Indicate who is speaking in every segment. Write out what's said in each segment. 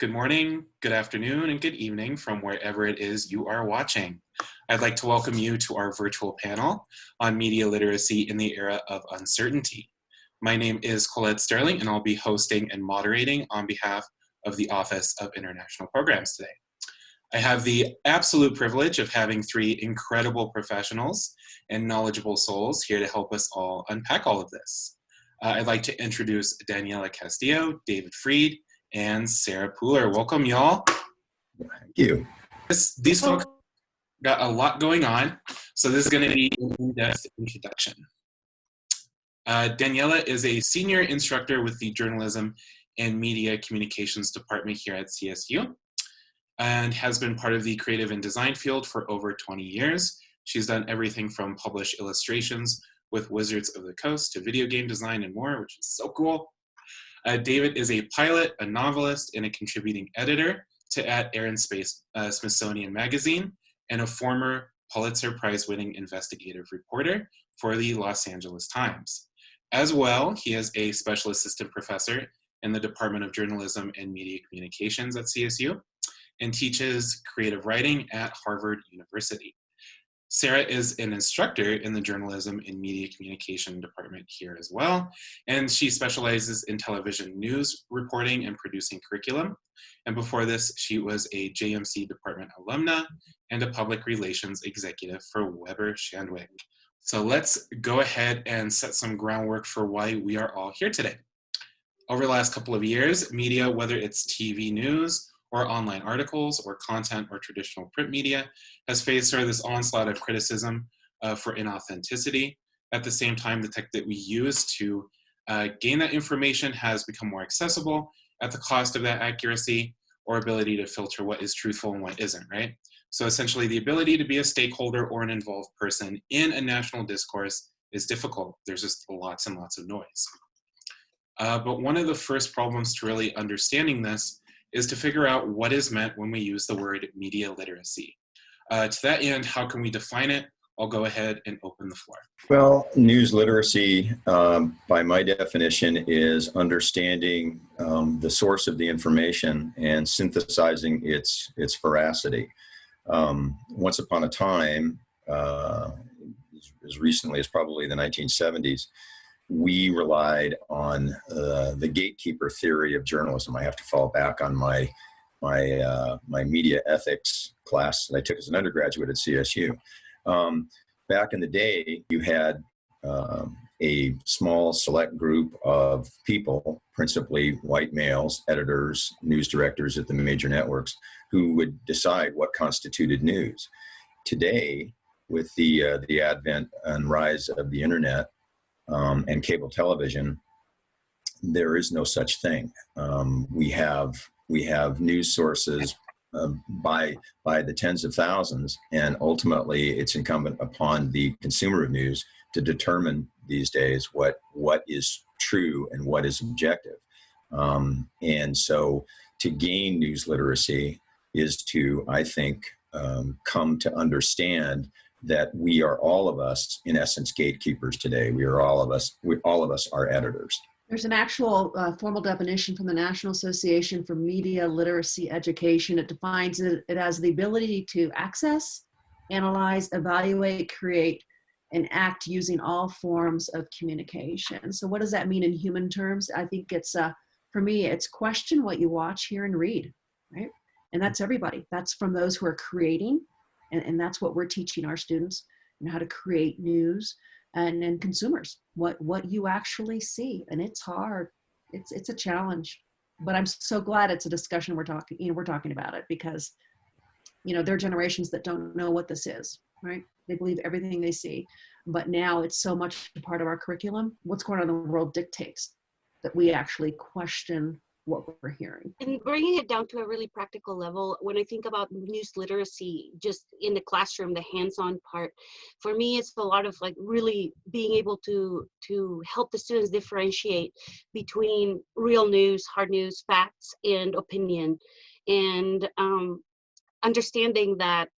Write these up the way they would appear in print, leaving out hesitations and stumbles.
Speaker 1: Good morning, good afternoon, and good evening from wherever it is you are watching. I'd like to welcome you to our virtual panel on media literacy in the era of uncertainty. My name is Colette Sterling, and I'll be hosting and moderating on behalf of the Office of International Programs today. I have the absolute privilege of having three incredible professionals and knowledgeable souls here to help us all unpack all of this. I'd like to introduce Daniela Castillo, David Freed, and Sarah Pooler. Welcome, y'all.
Speaker 2: Thank you.
Speaker 1: These folks got a lot going on, so this is going to be an in-depth introduction. Daniela is a senior instructor with the Journalism and Media Communications Department here at CSU and has been part of the creative and design field for over 20 years. She's done everything from publish illustrations with Wizards of the Coast to video game design and more, which is so cool. David is a pilot, a novelist, and a contributing editor to At Air and Space Smithsonian Magazine, and a former Pulitzer Prize-winning investigative reporter for the Los Angeles Times. As well, he is a special assistant professor in the Department of Journalism and Media Communications at CSU, and teaches creative writing at Harvard University. Sarah is an instructor in the Journalism and Media Communication department here as well, and she specializes in television news reporting and producing curriculum. And before this, she was a JMC department alumna and a public relations executive for Weber Shandwick. So let's go ahead and set some groundwork for why we are all here today. Over the last couple of years, media, whether it's TV news, or online articles, or content, or traditional print media, has faced sort of this onslaught of criticism for inauthenticity. At the same time, the tech that we use to gain that information has become more accessible at the cost of that accuracy or ability to filter what is truthful and what isn't, right? So essentially, the ability to be a stakeholder or an involved person in a national discourse is difficult. There's just lots and lots of noise. But one of the first problems to really understanding this is to figure out what is meant when we use the word media literacy. To that end, how can we define it? I'll go ahead and open the floor.
Speaker 2: Well, news literacy, by my definition, is understanding the source of the information and synthesizing its veracity. Once upon a time, as recently as probably the 1970s, we relied on the gatekeeper theory of journalism. I have to fall back on my media ethics class that I took as an undergraduate at CSU. Back in the day, you had a small select group of people, principally white males, editors, news directors at the major networks, who would decide what constituted news. Today, with the advent and rise of the internet, and cable television, there is no such thing. We have news sources by the tens of thousands, and ultimately it's incumbent upon the consumer of news to determine these days what is true and what is objective. And so to gain news literacy is to, I think, come to understand that we are all of us, in essence, gatekeepers today. We all of us are editors.
Speaker 3: There's an actual formal definition from the National Association for Media Literacy Education. It defines it as the ability to access, analyze, evaluate, create, and act using all forms of communication. So what does that mean in human terms? I think it's, for me, it's question what you watch, hear, and read, right? And that's everybody. That's from those who are creating. And that's what we're teaching our students, how to create news and consumers, what you actually see. And it's hard. It's a challenge, but I'm so glad it's a discussion we're talking about it, because, there are generations that don't know what this is, right? They believe everything they see, but now it's so much a part of our curriculum. What's going on in the world dictates that we actually question what we're hearing.
Speaker 4: And bringing it down to a really practical level, when I think about news literacy, just in the classroom, the hands-on part, for me, it's a lot of like really being able to help the students differentiate between real news, hard news, facts, and opinion, and understanding that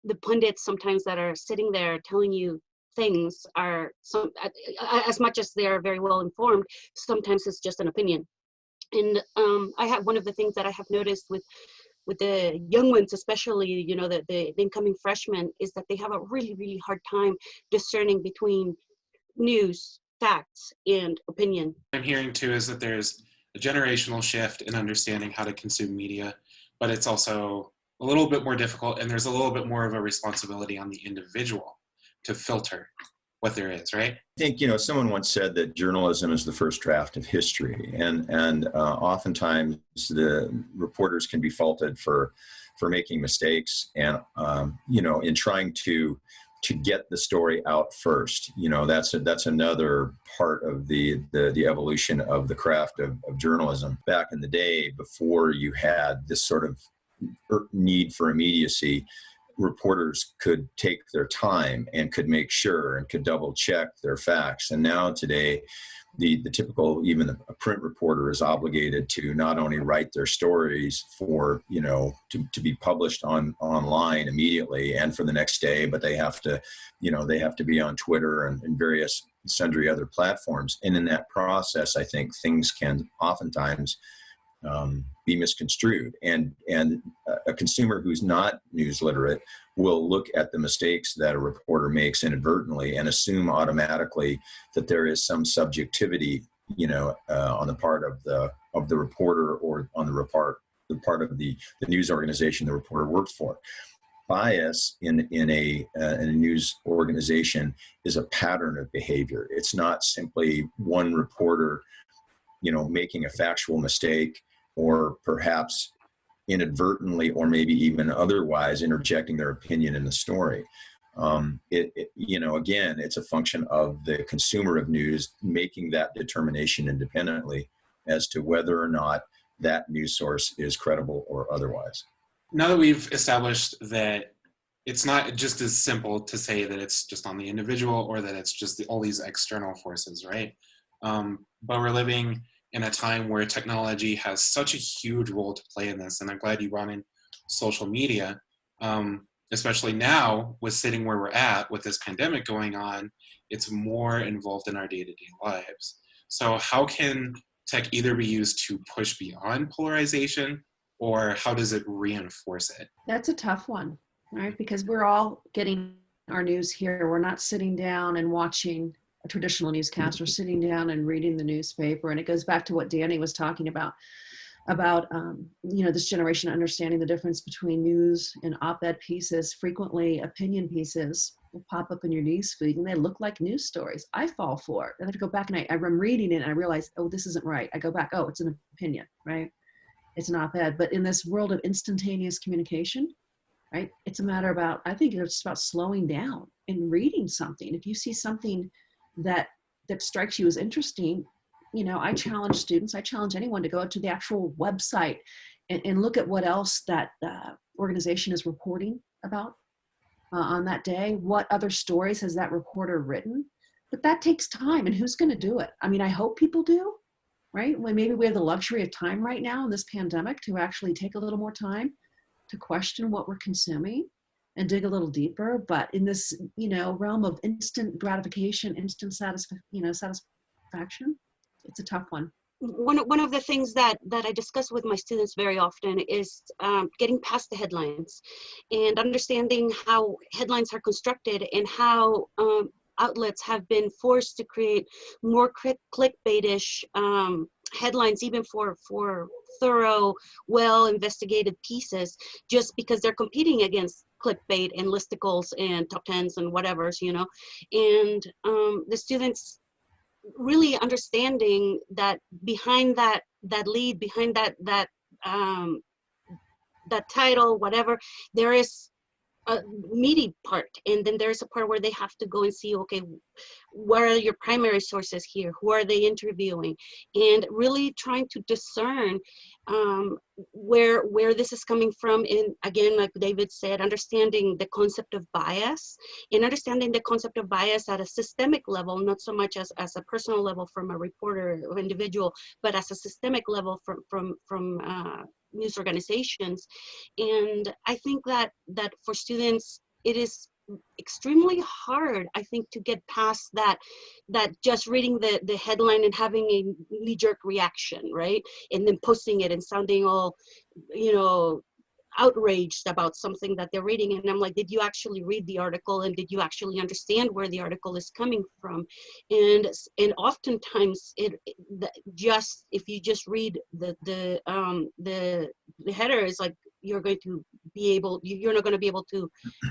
Speaker 4: the pundits sometimes that are sitting there telling you things are as much as they are very well informed, sometimes it's just an opinion. And I have, one of the things that I have noticed with the young ones, especially, you know, the incoming freshmen, is that they have a really, really hard time discerning between news, facts, and opinion.
Speaker 1: What I'm hearing too is that there's a generational shift in understanding how to consume media, but it's also a little bit more difficult, and there's a little bit more of a responsibility on the individual to filter what there is, right?
Speaker 2: I think, you know, someone once said that journalism is the first draft of history, and oftentimes the reporters can be faulted for making mistakes, and you know, in trying to get the story out first. You know, that's another part of the evolution of the craft of journalism. Back in the day, before you had this sort of need for immediacy, reporters could take their time and could make sure and could double check their facts. And now today, the typical, even a print reporter is obligated to not only write their stories for, you know, to be published online immediately and for the next day, but they have to, you know, they have to be on Twitter and various sundry other platforms. And in that process, I think things can oftentimes be misconstrued, and a consumer who's not news literate will look at the mistakes that a reporter makes inadvertently and assume automatically that there is some subjectivity, you know, on the part of the reporter, or on the part of the news organization the reporter works for. Bias in a news organization is a pattern of behavior. It's not simply one reporter, you know, making a factual mistake, or perhaps inadvertently, or maybe even otherwise, interjecting their opinion in the story. You know, again, it's a function of the consumer of news making that determination independently as to whether or not that news source is credible or otherwise.
Speaker 1: Now that we've established that it's not just as simple to say that it's just on the individual, or that it's just all these external forces, right? But we're living in a time where technology has such a huge role to play in this. And I'm glad you brought in social media, especially now with sitting where we're at with this pandemic going on. It's more involved in our day-to-day lives. So how can tech either be used to push beyond polarization, or how does it reinforce it?
Speaker 3: That's a tough one, right? Because we're all getting our news here. We're not sitting down and watching a traditional newscast. We're sitting down and reading the newspaper. And it goes back to what Danny was talking about you know, this generation understanding the difference between news and op-ed pieces. Frequently, opinion pieces will pop up in your newsfeed, and they look like news stories. I fall for it. And I have to go back, and I'm reading it, and I realize, oh, this isn't right. I go back, oh, it's an opinion, right? It's an op-ed. But in this world of instantaneous communication, right, it's a matter about, I think it's about slowing down and reading something. If you see something that strikes you as interesting, you know, I challenge students, I challenge anyone to go to the actual website and look at what else that organization is reporting about on that day. What other stories has that reporter written? But that takes time, and who's going to do it? I mean, I hope people do, right? When maybe we have the luxury of time right now in this pandemic to actually take a little more time to question what we're consuming and dig a little deeper. But in this, you know, realm of instant gratification, instant satisfaction, it's a tough one.
Speaker 4: One of the things that I discuss with my students very often is getting past the headlines and understanding how headlines are constructed, and how outlets have been forced to create more clickbaitish headlines, even for thorough, well-investigated pieces, just because they're competing against clickbait and listicles and top tens and whatever's, you know. And the students really understanding that behind that lead, behind that title, whatever, there is a meaty part, and then there's a part where they have to go and see, okay, what are your primary sources here, who are they interviewing, and really trying to discern where this is coming from. And again, like David said, understanding the concept of bias, and understanding the concept of bias at a systemic level, not so much as a personal level from a reporter or individual, but as a systemic level from news organizations. And I think that for students, it is extremely hard, I think, to get past that just reading the headline and having a knee-jerk reaction, right? And then posting it and sounding all, you know, outraged about something that they're reading. And I'm like, did you actually read the article, and did you actually understand where the article is coming from? And oftentimes just if you just read the header, is like, you're not going to be able to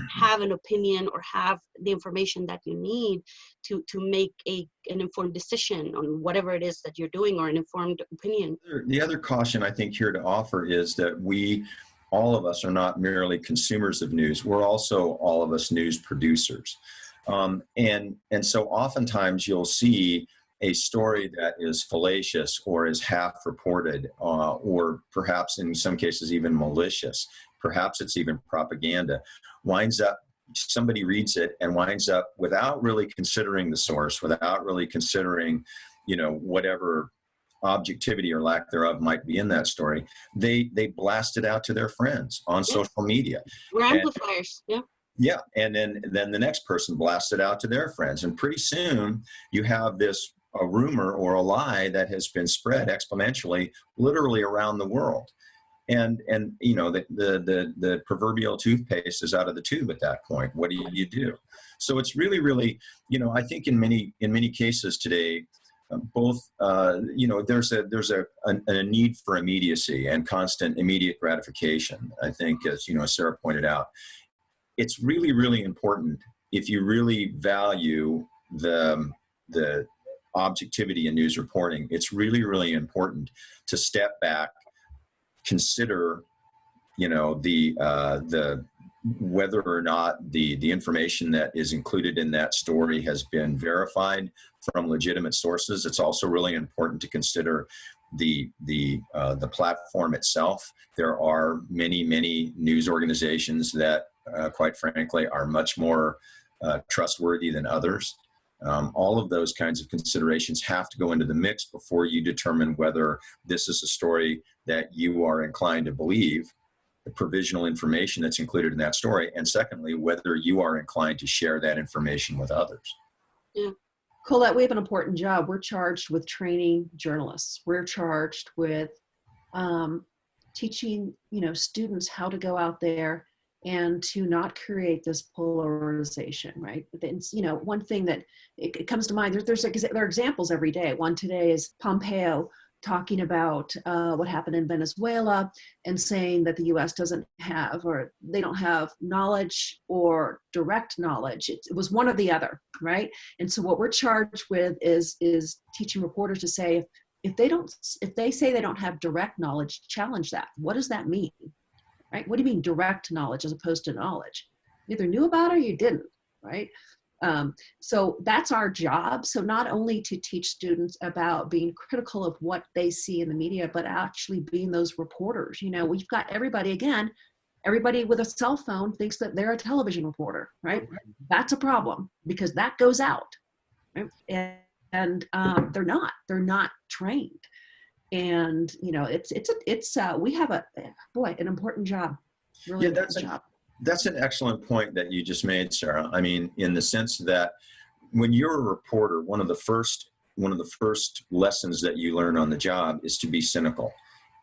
Speaker 4: have an opinion or have the information that you need to make an informed decision on whatever it is that you're doing, or an informed opinion.
Speaker 2: The other caution I think here to offer is that all of us are not merely consumers of news. We're also, all of us, news producers. And so oftentimes you'll see a story that is fallacious or is half reported, or perhaps in some cases even malicious. Perhaps it's even propaganda. Somebody reads it and winds up, without really considering the source, without really considering, whatever objectivity or lack thereof might be in that story, they blast it out to their friends on social media.
Speaker 4: We're amplifiers.
Speaker 2: Yeah, and then the next person blasts it out to their friends, and pretty soon you have a rumor or a lie that has been spread exponentially, literally around the world. And the proverbial toothpaste is out of the tube at that point. What do you do? So it's really, really, I think in many cases today, there's a need for immediacy and constant immediate gratification. I think, as Sarah pointed out, it's really, really important, if you really value the objectivity in news reporting, it's really, really important to step back, consider, whether or not the information that is included in that story has been verified from legitimate sources. It's also really important to consider the platform itself. There are many news organizations that, quite frankly, are much more trustworthy than others. All of those kinds of considerations have to go into the mix before you determine whether this is a story that you are inclined to believe, the provisional information that's included in that story, and secondly, whether you are inclined to share that information with others.
Speaker 4: Yeah.
Speaker 3: Colette, we have an important job. We're charged with training journalists. We're charged with teaching, students how to go out there and to not create this polarization, right? One thing that it comes to mind, there are examples every day. One today is Pompeo talking about what happened in Venezuela and saying that the U.S. they don't have knowledge or direct knowledge. It was one or the other, right? And so what we're charged with is teaching reporters to say, if they say they don't have direct knowledge, challenge that. What does that mean? Right? What do you mean direct knowledge as opposed to knowledge? You either knew about it or you didn't, right? So that's our job. So not only to teach students about being critical of what they see in the media, but actually being those reporters. We've got everybody with a cell phone thinks that they're a television reporter, right? That's a problem because that goes out, right? And they're not trained. And we have an important job. Really important job.
Speaker 2: That's an excellent point that you just made, Sarah. I mean, in the sense that when you're a reporter, one of the first lessons that you learn on the job is to be cynical.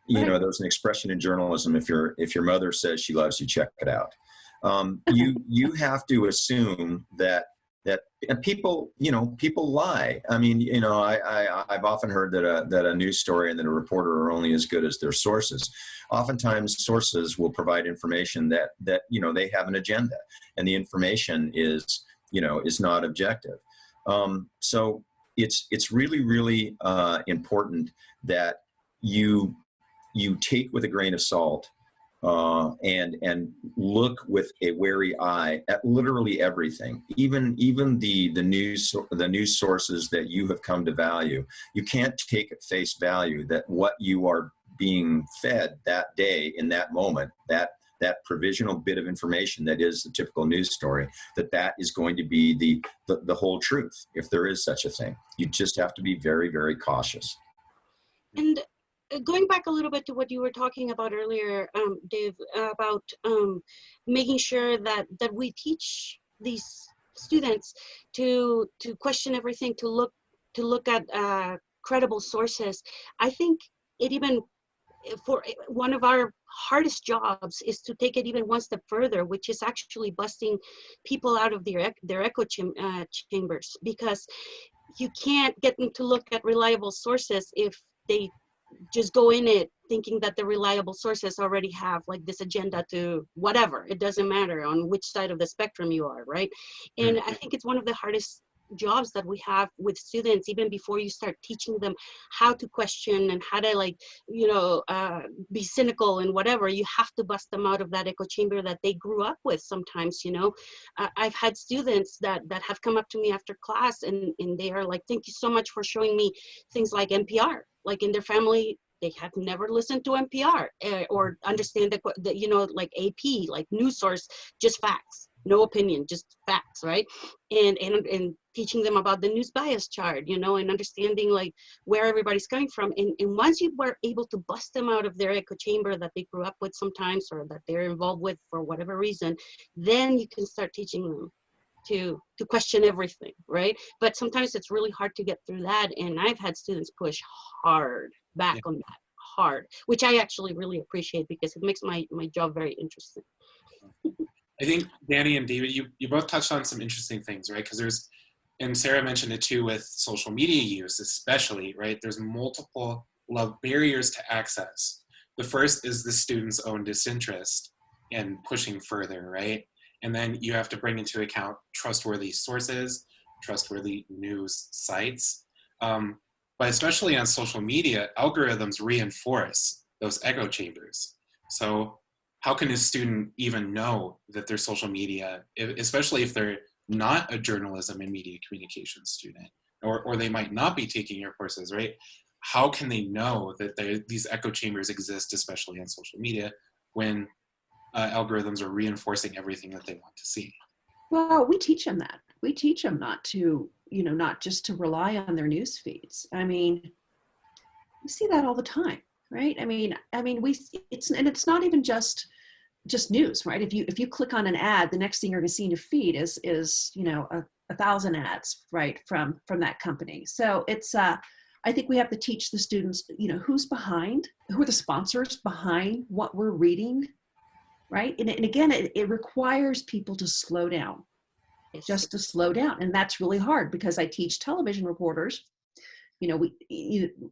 Speaker 3: Right.
Speaker 2: There's an expression in journalism: if your mother says she loves you, check it out. You have to assume that people lie. I mean, I've often heard that a news story and that a reporter are only as good as their sources. Oftentimes sources will provide information that they have an agenda, and the information is not objective. So it's really, really important that you take with a grain of salt and look with a wary eye at literally everything, even the news sources that you have come to value. You can't take at face value that what you are being fed that day in that moment, that provisional bit of information that is the typical news story, that is going to be the whole truth, if there is such a thing. You just have to be very, very cautious.
Speaker 4: And going back a little bit to what you were talking about earlier, Dave, about making sure that we teach these students to question everything, to look at credible sources. I think it even, for one of our hardest jobs is to take it even one step further, which is actually busting people out of their echo chambers, because you can't get them to look at reliable sources if they just go in it thinking that the reliable sources already have like this agenda to whatever. It doesn't matter on which side of the spectrum you are, right? And I think it's one of the hardest jobs that we have with students, even before you start teaching them how to question and how to, like, you know, be cynical and whatever. You have to bust them out of that echo chamber that they grew up with sometimes, you know. I've had students that have come up to me after class, and they are like, thank you so much for showing me things like NPR. Like, in their family, they have never listened to NPR or understand the, you know, like AP, like news source, just facts, no opinion, just facts, right? And teaching them about the news bias chart, you know, and understanding like where everybody's coming from. And once you were able to bust them out of their echo chamber that they grew up with sometimes, or that they're involved with for whatever reason, then you can start teaching them to question everything, right? But sometimes it's really hard to get through that. And I've had students push hard back on that, hard, which I actually really appreciate, because it makes my job very interesting.
Speaker 1: I think Danny and David, you both touched on some interesting things, right? Because there's, and Sarah mentioned it too with social media use, especially, right? There's multiple barriers to access. The first is the student's own disinterest in pushing further, right? And then you have to bring into account trustworthy sources, trustworthy news sites. But especially on social media, algorithms reinforce those echo chambers. So how can a student even know that their social media, especially if they're not a journalism and media communication student, or they might not be taking your courses, right? How can they know that these echo chambers exist, especially on social media, when algorithms are reinforcing everything that they want to see?
Speaker 3: Well, we teach them that. We teach them not to, you know, not just to rely on their news feeds. I mean, we see that all the time, right? I mean, it's not even just news, right? If you click on an ad, the next thing you're going to see in your feed is you know, 1,000 ads, right, from that company. So it's I think we have to teach the students, you know, who are the sponsors behind what we're reading, right? And again, it requires people to slow down, just to slow down. And that's really hard, because I teach television reporters. You know,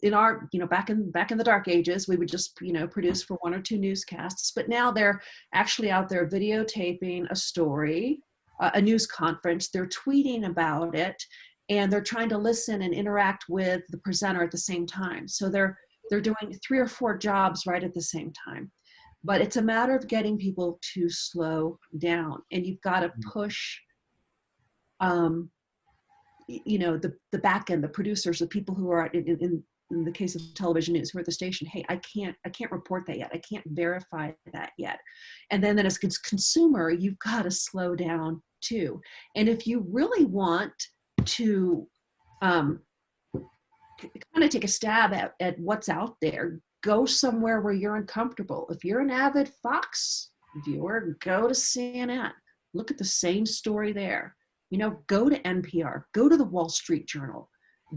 Speaker 3: in our, you know, back in the dark ages, we would just, you know, produce for 1 or 2 newscasts, but now they're actually out there videotaping a story, a news conference, they're tweeting about it, and they're trying to listen and interact with the presenter at the same time. So they're doing 3 or 4 jobs right at the same time. But it's a matter of getting people to slow down, and you've got to push, you know, the back end, the producers, the people who are in the case of television news, who are at the station. Hey, I can't report that yet. I can't verify that yet. And then as a consumer, you've got to slow down too. And if you really want to kind of take a stab at what's out there, go somewhere where you're uncomfortable. If you're an avid Fox viewer, go to CNN. Look at the same story there. You know, go to NPR, go to the Wall Street Journal,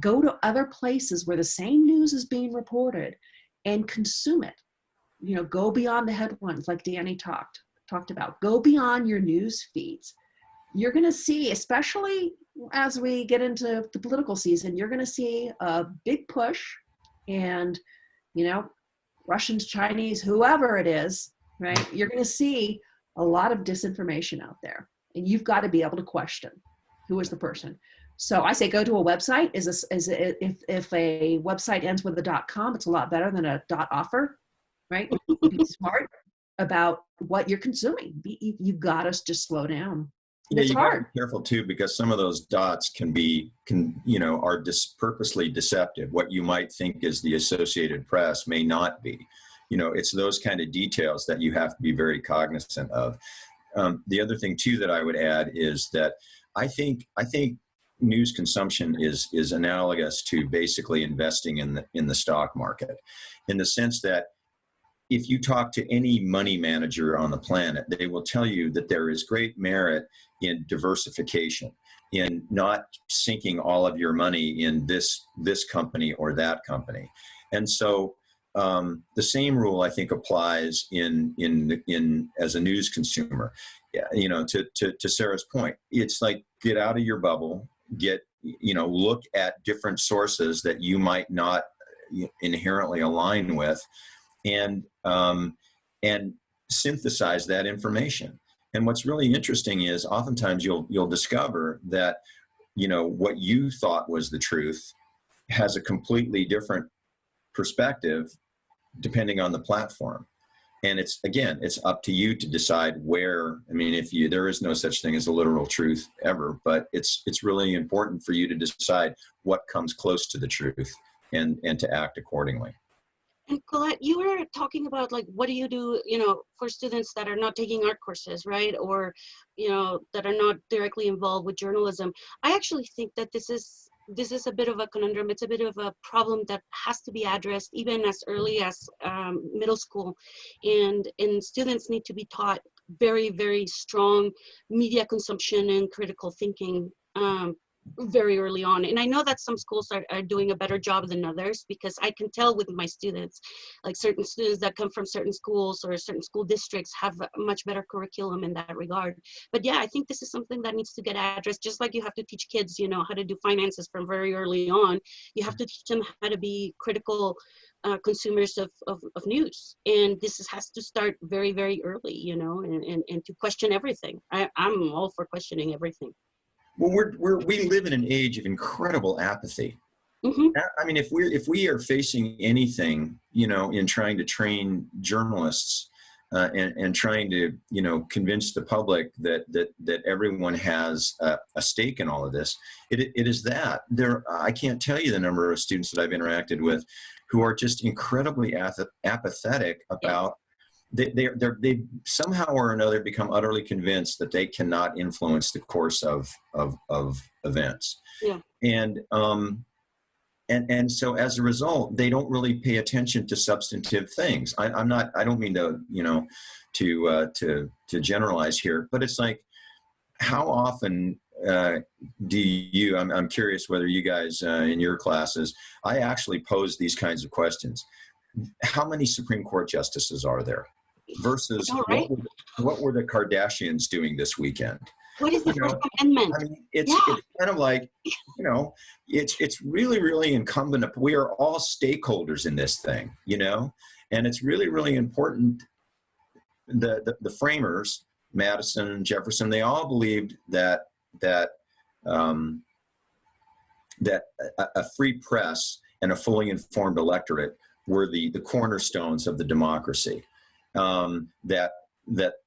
Speaker 3: go to other places where the same news is being reported, and consume it. You know, go beyond the headlines, like Danny talked about. Go beyond your news feeds. You're going to see, especially as we get into the political season, you're going to see a big push, and, you know, Russians, Chinese, whoever it is, right? You're going to see a lot of disinformation out there, and you've got to be able to question who is the person. So I say go to a website. If a website ends with a .com, it's a lot better than a .offer, right? Be smart about what you're consuming. You've got to just slow down.
Speaker 2: Yeah,
Speaker 3: It's
Speaker 2: you got to
Speaker 3: hard.
Speaker 2: be careful too, because some of those dots are purposely deceptive. What you might think is the Associated Press may not be. You know, it's those kind of details that you have to be very cognizant of. The other thing too that I would add is that I think news consumption is analogous to basically investing in the stock market, in the sense that if you talk to any money manager on the planet, they will tell you that there is great merit in diversification, in not sinking all of your money in this company or that company. And so the same rule, I think, applies in as a news consumer. You know, to Sarah's point, it's like, get out of your bubble, look at different sources that you might not inherently align with, and synthesize that information. And what's really interesting is oftentimes you'll discover that, you know, what you thought was the truth has a completely different perspective depending on the platform. And it's up to you to decide where. I mean, there is no such thing as a literal truth ever, but it's really important for you to decide what comes close to the truth and to act accordingly.
Speaker 4: And Colette, you were talking about, like, what do you do, you know, for students that are not taking art courses, right? Or, you know, that are not directly involved with journalism. I actually think that this is a bit of a conundrum. It's a bit of a problem that has to be addressed even as early as middle school. And students need to be taught very, very strong media consumption and critical thinking very early on. And I know that some schools are doing a better job than others, because I can tell with my students, like certain students that come from certain schools or certain school districts have a much better curriculum in that regard. But yeah, I think this is something that needs to get addressed, just like you have to teach kids, you know, how to do finances from very early on. You have to teach them how to be critical consumers of news. And this has to start very, very early, you know, and to question everything. I'm all for questioning everything.
Speaker 2: Well, we live in an age of incredible apathy.
Speaker 4: Mm-hmm.
Speaker 2: I mean, if we are facing anything, you know, in trying to train journalists and trying to, you know, convince the public that everyone has a stake in all of this, it is that. I can't tell you the number of students that I've interacted with who are just incredibly apathetic about. They somehow or another become utterly convinced that they cannot influence the course of events. Yeah. And so as a result, they don't really pay attention to substantive things. I don't mean to, you know, to generalize here, but it's like, how often do you, I'm curious whether you guys in your classes, I actually pose these kinds of questions. How many Supreme Court justices are there? Versus what were the Kardashians doing this weekend?
Speaker 4: What is the First Amendment?
Speaker 2: I mean, it's kind of like, you know, it's really, really incumbent. We are all stakeholders in this thing, you know, and it's really, really important. The framers, Madison, Jefferson, they all believed that a free press and a fully informed electorate were the cornerstones of the democracy. That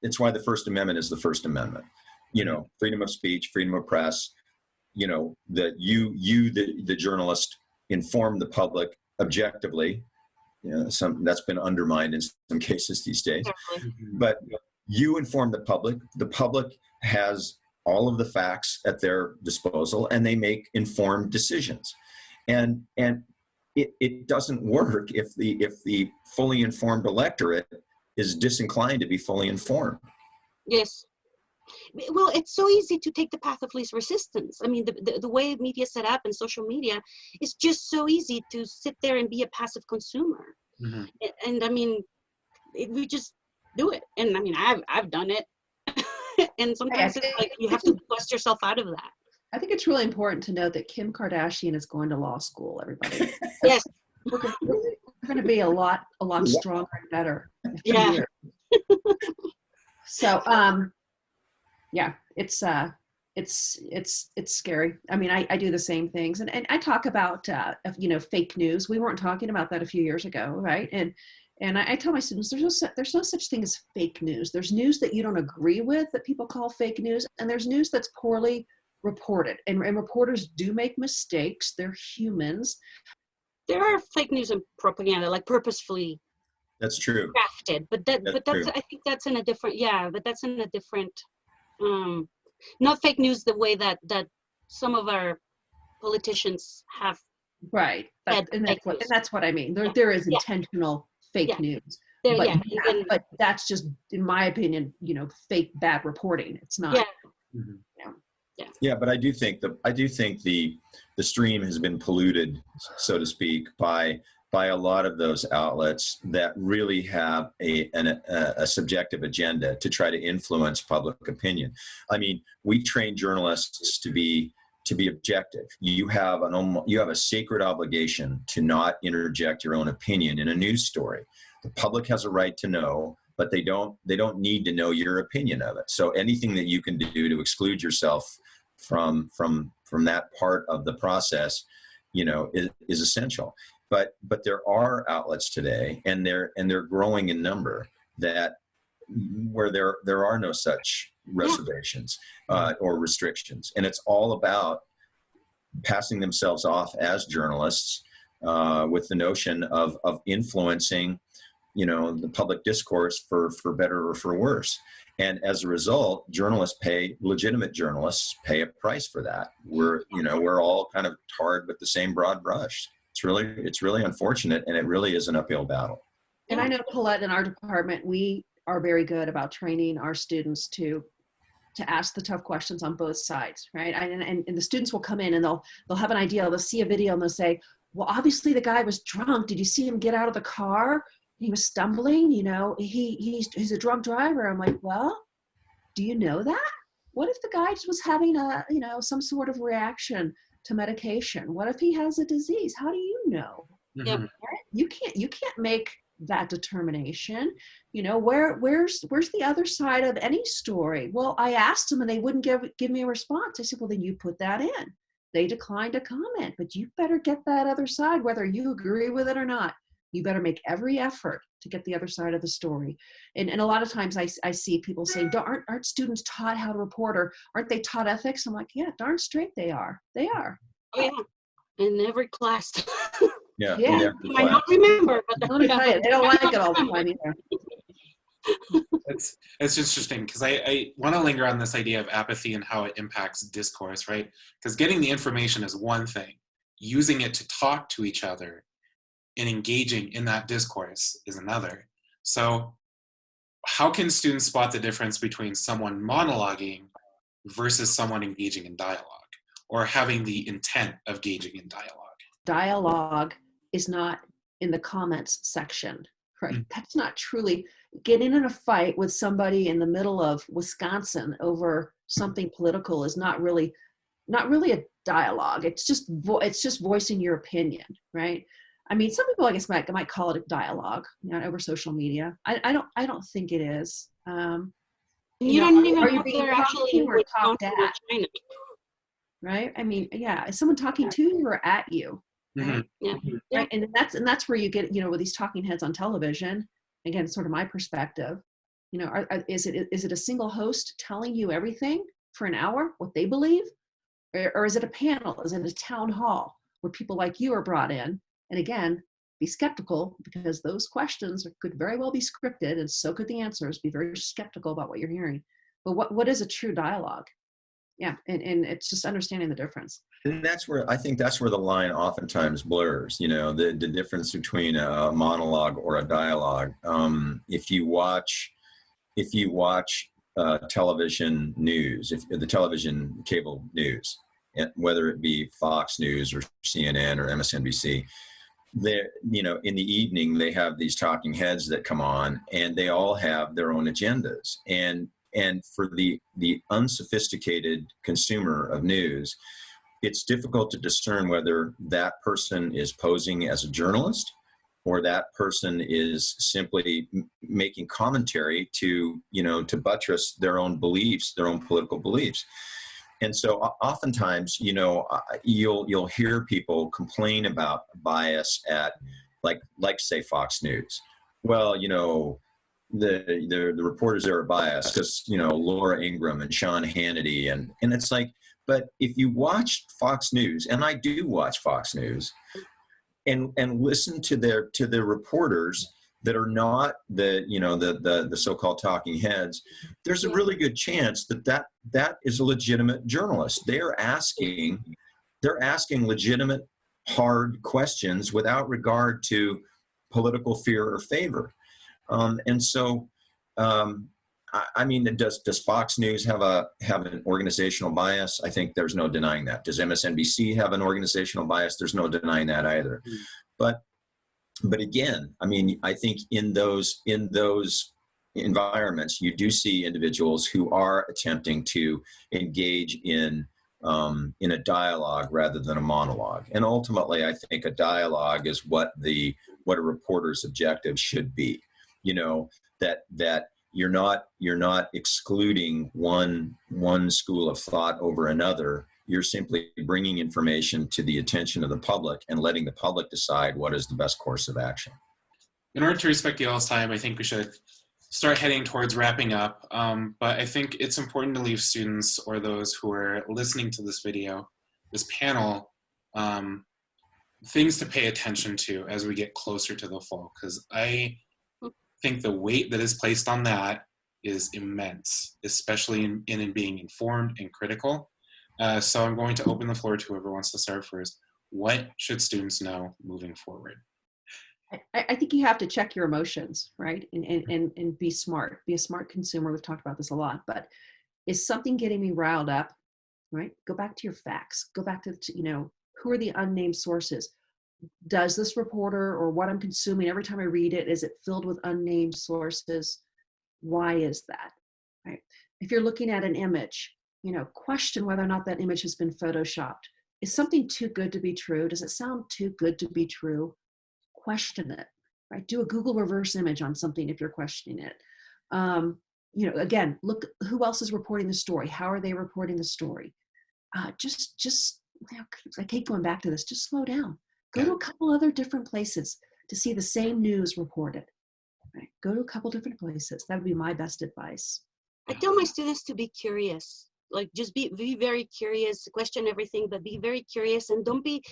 Speaker 2: it's why the First Amendment is the First Amendment. You know, freedom of speech, freedom of press. You know, that the journalist, inform the public objectively. You know, that's been undermined in some cases these days. But you inform the public. The public has all of the facts at their disposal, and they make informed decisions. And it doesn't work if the fully informed electorate is disinclined to be fully informed.
Speaker 4: Yes. Well, it's so easy to take the path of least resistance. I mean, the way media is set up and social media, it's just so easy to sit there and be a passive consumer. Mm-hmm. And I mean, we just do it. And I mean, I've done it. And sometimes it's like you have to bust yourself out of that.
Speaker 3: I think it's really important to note that Kim Kardashian is going to law school, everybody.
Speaker 4: Yes.
Speaker 3: We're going to be a lot stronger and better.
Speaker 4: Yeah.
Speaker 3: So, yeah, it's scary. I mean, I do the same things, and I talk about you know, fake news. We weren't talking about that a few years ago, right? And I tell my students there's no such thing as fake news. There's news that you don't agree with that people call fake news, and there's news that's poorly reported. And reporters do make mistakes. They're humans.
Speaker 4: There are fake news and propaganda, like purposefully.
Speaker 2: That's true.
Speaker 4: Crafted, but that's I think that's in a different. Yeah, but that's in a different. Not fake news the way that some of our politicians have.
Speaker 3: Right, and that's what I mean. There is intentional fake news, but that's just, in my opinion, you know, fake bad reporting. It's not.
Speaker 1: Mhm.
Speaker 2: Yeah, but I do think the stream has been polluted, so to speak, by a lot of those outlets that really have a subjective agenda to try to influence public opinion. I mean, we train journalists to be objective. You have a sacred obligation to not interject your own opinion in a news story. The public has a right to know, but they don't need to know your opinion of it. So anything that you can do to exclude yourself from that part of the process, is essential. But there are outlets today, and they're growing in number, where there are no such reservations or restrictions, and it's all about passing themselves off as journalists with the notion of influencing the public discourse for better or for worse. And as a result, legitimate journalists pay a price for that. We're all kind of tarred with the same broad brush. It's really unfortunate, and it really is an uphill battle.
Speaker 3: And I know, Colette, in our department, we are very good about training our students to ask the tough questions on both sides, right? And the students will come in and they'll have an idea, they'll see a video and they'll say, well, obviously the guy was drunk. Did you see him get out of the car? He was stumbling, he's a drunk driver. I'm like, well, do you know that? What if the guy just was having some sort of reaction to medication? What if he has a disease? How do you know?
Speaker 1: Mhm.
Speaker 3: Right? You can't make that determination. Where's the other side of any story? Well, I asked them and they wouldn't give me a response. I said, well, then you put that in. They declined to comment, but you better get that other side, whether you agree with it or not. You better make every effort to get the other side of the story. And a lot of times I see people saying, aren't students taught how to report, or aren't they taught ethics? I'm like, yeah, darn straight they are. They are.
Speaker 4: Oh, yeah. In every class.
Speaker 2: Yeah.
Speaker 3: Yeah.
Speaker 4: You might not remember, but
Speaker 3: Let me tell you, they don't like it all the time either.
Speaker 1: It's interesting because I want to linger on this idea of apathy and how it impacts discourse, right? Because getting the information is one thing. Using it to talk to each other and engaging in that discourse is another. So how can students spot the difference between someone monologuing versus someone engaging in dialogue, or having the intent of engaging in dialogue?
Speaker 3: Dialogue is not in the comments section, right?
Speaker 1: Mm.
Speaker 3: That's not truly getting in a fight with somebody in the middle of Wisconsin over something political is not really a dialogue. It's just voicing your opinion, right? I mean, some people, I guess, might call it a dialogue, over social media. I don't think it is.
Speaker 4: You don't even
Speaker 3: are
Speaker 4: know
Speaker 3: you
Speaker 4: if
Speaker 3: being
Speaker 4: they're
Speaker 3: talked
Speaker 4: actually
Speaker 3: to
Speaker 4: in
Speaker 3: or talked
Speaker 4: Wisconsin or
Speaker 3: at?
Speaker 4: China.
Speaker 3: Right? I mean, yeah, is someone talking to you or at you? Right?
Speaker 4: Yeah.
Speaker 3: Right? And that's where you get, with these talking heads on television. Again, sort of my perspective. Is it a single host telling you everything for an hour, what they believe, or is it a panel? Is it a town hall where people like you are brought in? And again, be skeptical, because those questions could very well be scripted, and so could the answers. Be very skeptical about what you're hearing. But what is a true dialogue? Yeah, and it's just understanding the difference.
Speaker 2: And I think that's where the line oftentimes blurs, the difference between a monologue or a dialogue. If you watch television news, if the television cable news, whether it be Fox News or CNN or MSNBC, in the evening they have these talking heads that come on, and they all have their own agendas. And for the unsophisticated consumer of news, it's difficult to discern whether that person is posing as a journalist or that person is simply making commentary to buttress their own beliefs, their own political beliefs. And so oftentimes, you'll hear people complain about bias at like say Fox News. Well, the reporters there are biased because, Laura Ingraham and Sean Hannity, and it's like, but if you watch Fox News, and I do watch Fox News, and listen to their reporters that are not the so-called talking heads, there's a really good chance that is a legitimate journalist. They're asking legitimate, hard questions without regard to political fear or favor. And so I mean, does Fox News have an organizational bias? I think there's no denying that. Does MSNBC have an organizational bias? There's no denying that either. But again, I mean, I think in those environments, you do see individuals who are attempting to engage in a dialogue rather than a monologue. And ultimately, I think a dialogue is what a reporter's objective should be. You know, that you're not excluding one school of thought over another. You're simply bringing information to the attention of the public and letting the public decide what is the best course of action.
Speaker 1: In order to respect y'all's time, I think we should start heading towards wrapping up. But I think it's important to leave students or those who are listening to this video, this panel, things to pay attention to as we get closer to the fall, because I think the weight that is placed on that is immense, especially in being informed and critical. So I'm going to open the floor to whoever wants to start first. What should students know moving forward?
Speaker 3: I think you have to check your emotions, right? And be smart. Be a smart consumer. We've talked about this a lot, but is something getting me riled up, right? Go back to your facts. Go back to, who are the unnamed sources? Does this reporter or what I'm consuming, every time I read it, is it filled with unnamed sources? Why is that, right? If you're looking at an image, question whether or not that image has been photoshopped. Is something too good to be true? Does it sound too good to be true? Question it, right? Do a Google reverse image on something if you're questioning it. Again, look who else is reporting the story. How are they reporting the story? Just I keep going back to this. Just slow down. Go to a couple other different places to see the same news reported. Right? Go to a couple different places. That would be my best advice.
Speaker 4: I tell my students to be curious. Like, just be very curious, question everything, but be very curious, and don't be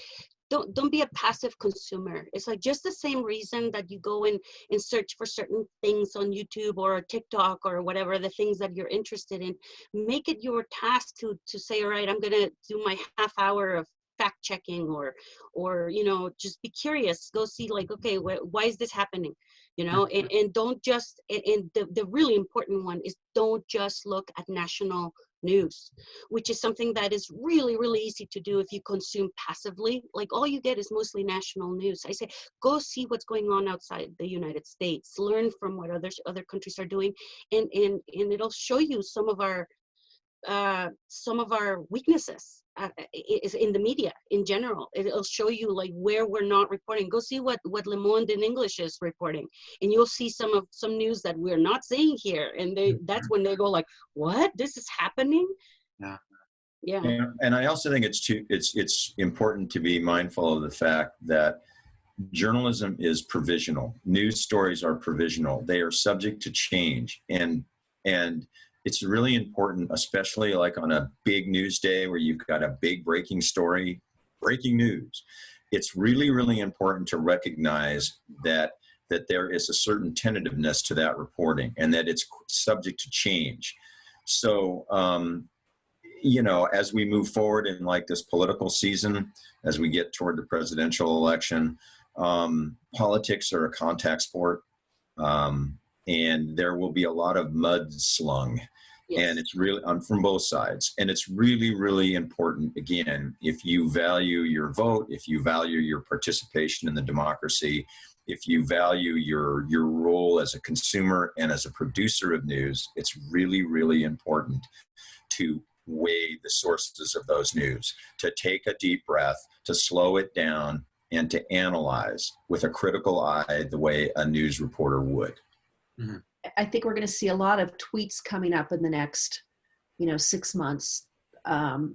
Speaker 4: a passive consumer. It's like just the same reason that you go and search for certain things on YouTube or TikTok or whatever, the things that you're interested in. Make it your task to say, all right, I'm gonna do my half hour of fact checking or just be curious. Go see, like, okay, why is this happening? And don't just, and the really important one is don't just look at national news, which is something that is really, really easy to do if you consume passively. Like, all you get is mostly national news. I say, go see what's going on outside the United States, learn from what other countries are doing, and it'll show you some of our weaknesses is in the media in general. It'll show you like where we're not reporting. Go see what Le Monde in English is reporting, and you'll see some news that we're not saying here. And that's when they go like, what? This is happening? Yeah.
Speaker 2: And I also think it's important to be mindful of the fact that journalism is provisional. News stories are provisional. They are subject to change, and it's really important, especially like on a big news day where you've got a big breaking story, breaking news. It's really, really important to recognize that there is a certain tentativeness to that reporting and that it's subject to change. So, as we move forward in like this political season, as we get toward the presidential election, politics are a contact sport, and there will be a lot of mud slung. Yes. And it's really from both sides. And it's really, really important, again, if you value your vote, if you value your participation in the democracy, if you value your role as a consumer and as a producer of news, it's really, really important to weigh the sources of those news, to take a deep breath, to slow it down, and to analyze with a critical eye the way a news reporter would.
Speaker 3: Mm-hmm. I think we're going to see a lot of tweets coming up in the next, 6 months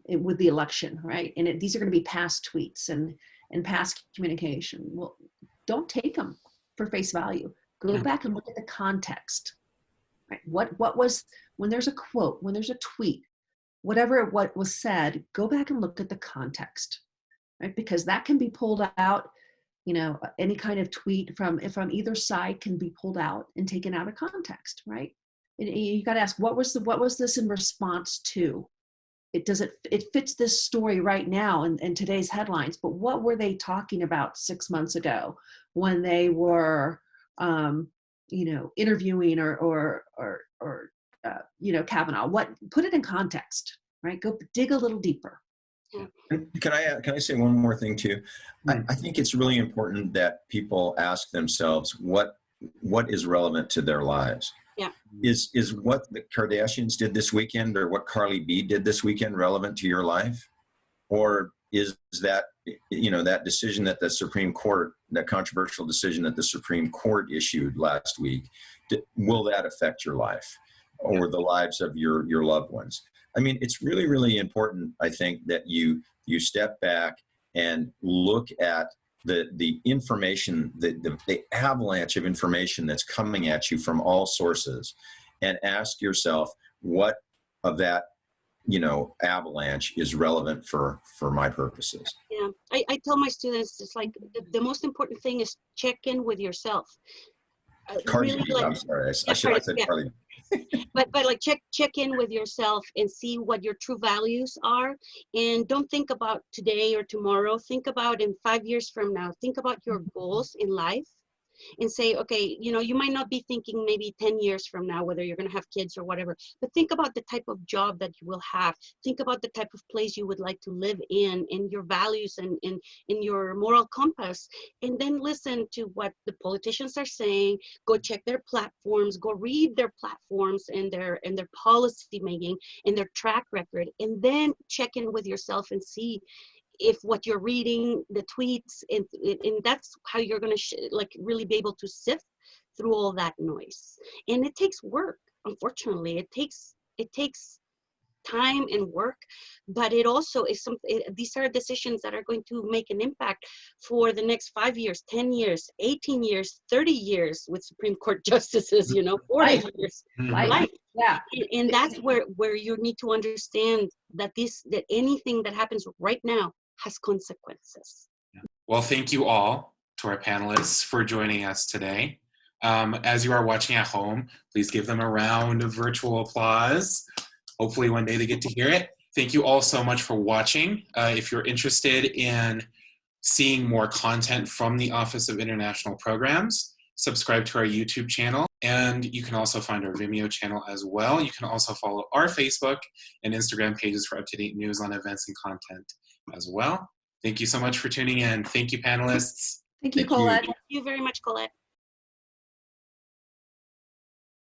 Speaker 3: with the election, right? And these are going to be past tweets and past communication. Well, don't take them for face value. Go back and look at the context, right? What was, when there's a quote, when there's a tweet, whatever what was said, go back and look at the context, right? Because that can be pulled out. Any kind of tweet from either side can be pulled out and taken out of context, right? And you got to ask, what was this in response to? It fits this story right now in today's headlines, but what were they talking about 6 months ago when they were, interviewing or Kavanaugh? Put it in context, right? Go dig a little deeper.
Speaker 2: Can I say one more thing too? I think it's really important that people ask themselves what is relevant to their lives.
Speaker 4: Yeah.
Speaker 2: Is what the Kardashians did this weekend or what Carly B did this weekend relevant to your life? Or is that, that decision that the Supreme Court, that controversial decision that the Supreme Court issued last week, will that affect your life or the lives of your loved ones? I mean, it's really, really important, I think, that you step back and look at the information, the avalanche of information that's coming at you from all sources, and ask yourself what of that avalanche is relevant for my purposes.
Speaker 4: Yeah, I tell my students, it's like the most important thing is check in with yourself.
Speaker 2: Cardi
Speaker 4: Really,
Speaker 2: B,
Speaker 4: like,
Speaker 2: I'm sorry, I
Speaker 4: yeah,
Speaker 2: should have said
Speaker 4: yeah.
Speaker 2: Cardi B.
Speaker 4: But like check in with yourself and see what your true values are, and don't think about today or tomorrow. Think about in 5 years from now. Think about your goals in life and say, okay, you might not be thinking maybe 10 years from now whether you're going to have kids or whatever, but think about the type of job that you will have. Think about the type of place you would like to live in, and your values and in your moral compass, and then listen to what the politicians are saying. Go check their platforms, go read their platforms and their policy making and their track record, and then check in with yourself and see if what you're reading, the tweets, and that's how you're going to really be able to sift through all that noise. And it takes work. Unfortunately, it takes time and work, but it also is these are decisions that are going to make an impact for the next 5 years, 10 years, 18 years, 30 years with Supreme Court justices, 40 years.
Speaker 3: Life. Yeah.
Speaker 4: And that's where you need to understand that anything that happens right now has consequences.
Speaker 1: Well, thank you all to our panelists for joining us today. As you are watching at home, please give them a round of virtual applause. Hopefully one day they get to hear it. Thank you all so much for watching. If you're interested in seeing more content from the Office of International Programs, subscribe to our YouTube channel, and you can also find our Vimeo channel as well. You can also follow our Facebook and Instagram pages for up-to-date news on events and content as well. Thank you so much for tuning in. Thank you, panelists.
Speaker 3: Thank you, Colette.
Speaker 4: Thank you very much, Colette.